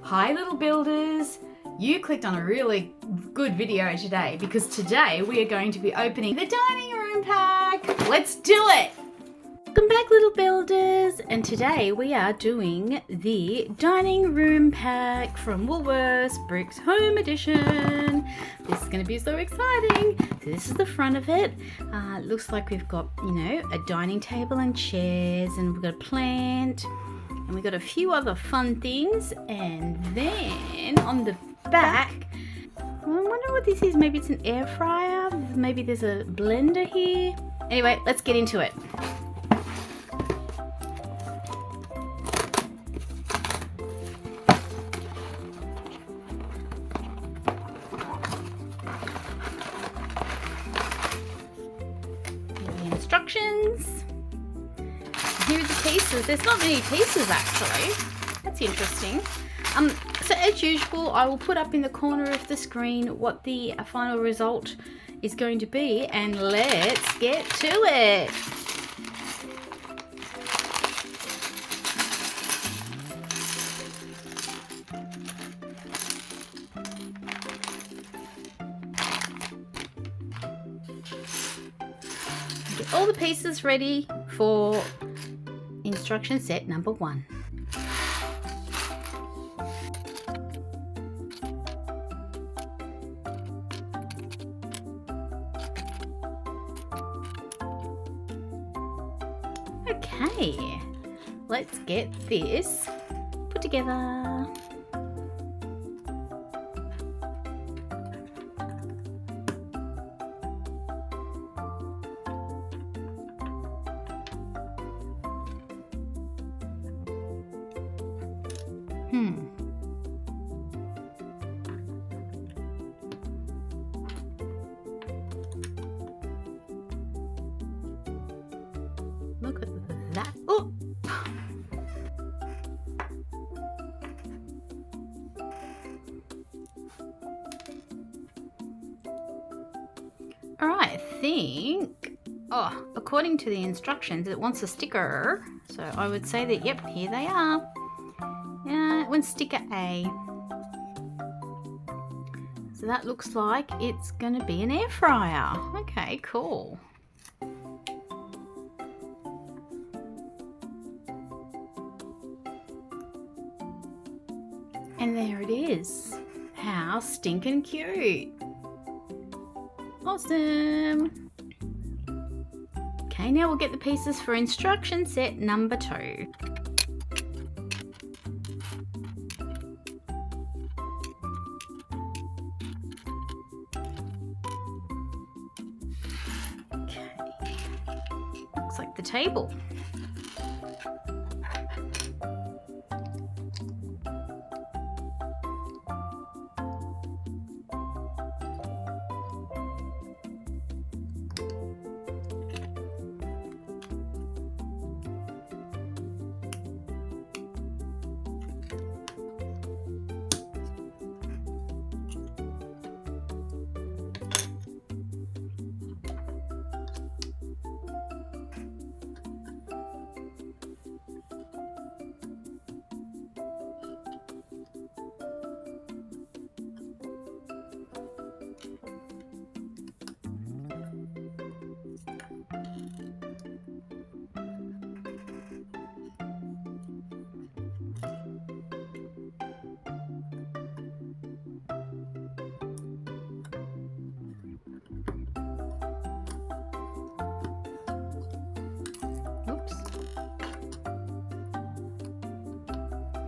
Hi little builders, you clicked on a really good video today because today we are going to be opening the dining room pack. Let's do it! Welcome back little builders, and today we are doing the dining room pack from Woolworths Bricks Home edition. This is going to be so exciting. So this is the front of it. It looks like we've got, a dining table and chairs, and we've got a plant. And we've got a few other fun things, and then on the back, I wonder what this is. Maybe it's an air fryer, maybe there's a blender here. Anyway, let's get into it. Here are the instructions. Here are the pieces. There's not many pieces actually. That's interesting. So as usual, I will put up in the corner of the screen what the final result is going to be, and let's get to it. Get all the pieces ready for instruction set number 1. Okay, let's get this put together. Look at that. Oh! Alright, I think, according to the instructions, it wants a sticker. So I would say that, yep, here they are. It wants sticker A. So that looks like it's going to be an air fryer. Okay, cool. And there it is. How stinking cute. Awesome. Okay, now we'll get the pieces for instruction set number 2. Okay. Looks like the table.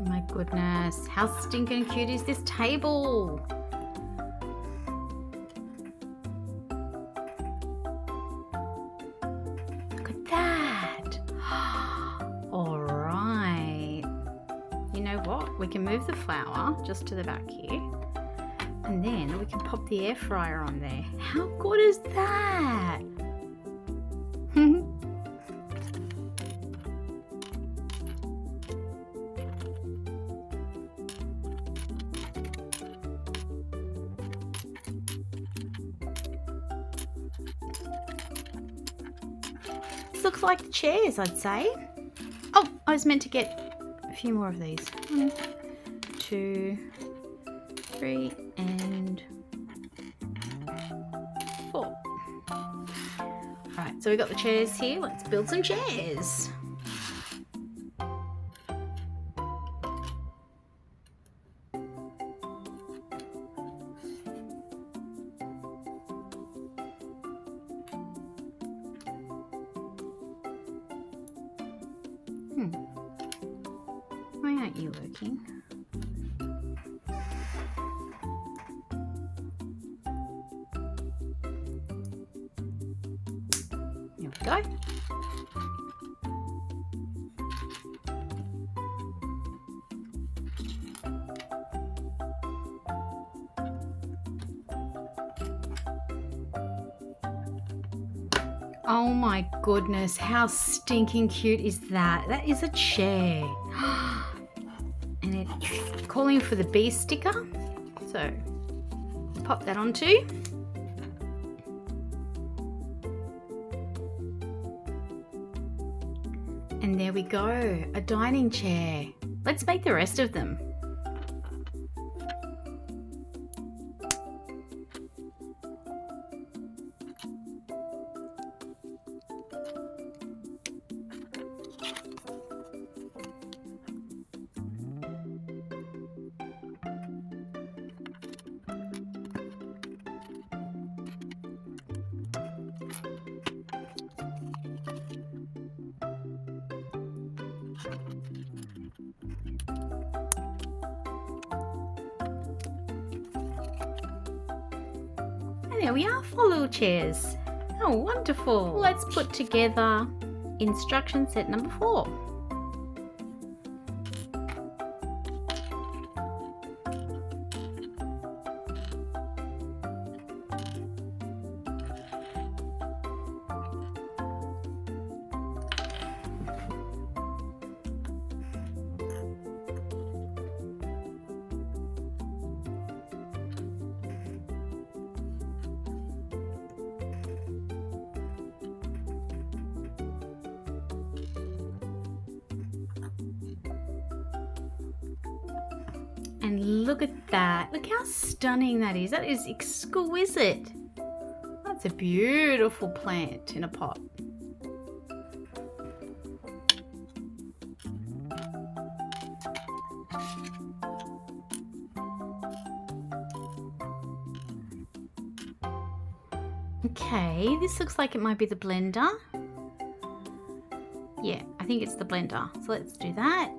My goodness, how stinking cute is this table? Look at that. All right. You know what? We can move the flour just to the back here, and then we can pop the air fryer on there. How good is that? Looks like the chairs, I'd say. Oh, I was meant to get a few more of these. 1, 2, 2, 3, and 4. Alright, so we've got the chairs here. Let's build some chairs. Why aren't you working? Here we go. Oh my goodness, how stinking cute is that? That is a chair. And it's calling for the bee sticker. So pop that onto. And there we go, a dining chair. Let's make the rest of them. There we are, 4 little chairs. Oh, wonderful. Let's put together instruction set number 4. And look at that. Look how stunning that is. That is exquisite. That's a beautiful plant in a pot. Okay, this looks like it might be the blender. Yeah, I think it's the blender. So let's do that.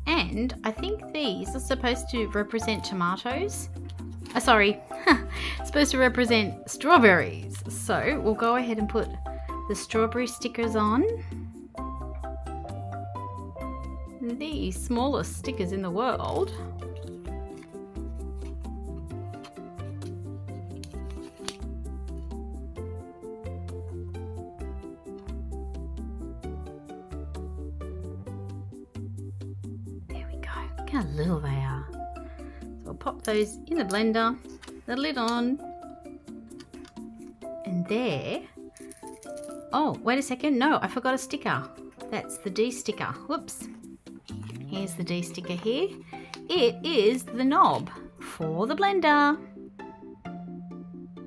And I think these are supposed to represent tomatoes. Sorry, supposed to represent strawberries. So we'll go ahead and put the strawberry stickers on. The smallest stickers in the world. Look how little they are. So I'll pop those in the blender, the lid on, and there. Oh, wait a second. No, I forgot a sticker. That's the D sticker. Whoops. Here's the D sticker here. It is the knob for the blender.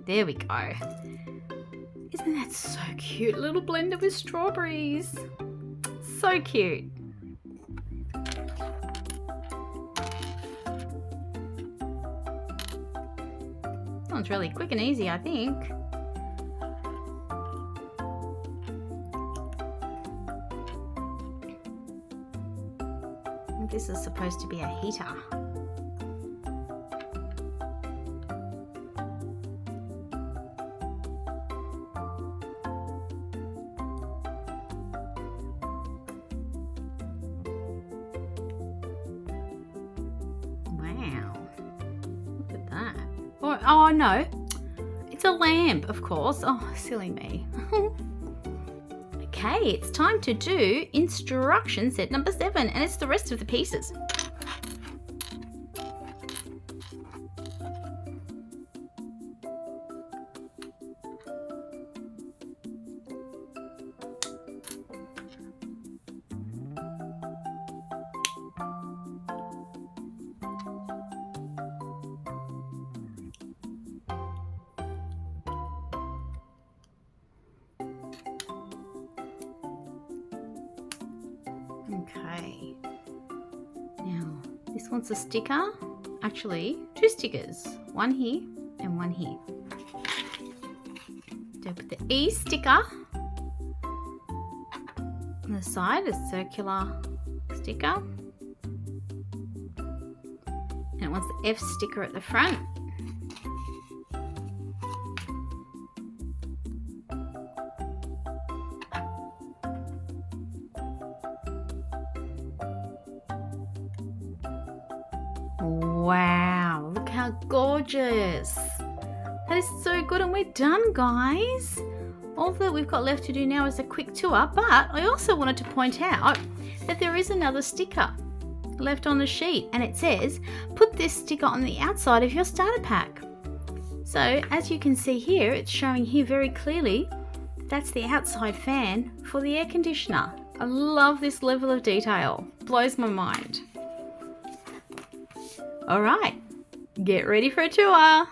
There we go. Isn't that so cute? Little blender with strawberries. So cute. That one's really quick and easy, I think. This is supposed to be a heater. Wow. Look at that. Oh no, it's a lamp, of course. Oh, silly me. Okay, it's time to do instruction set number 7, and it's the rest of the pieces. Okay, now this one's a sticker, actually 2 stickers, one here and one here. So put the E sticker on the side, a circular sticker, and it wants the F sticker at the front. Wow, look how gorgeous. That is so good, and we're done, guys. All that we've got left to do now is a quick tour, but I also wanted to point out that there is another sticker left on the sheet, and it says, put this sticker on the outside of your starter pack. So as you can see here, it's showing here very clearly that's the outside fan for the air conditioner. I love this level of detail, blows my mind. All right, get ready for a tour.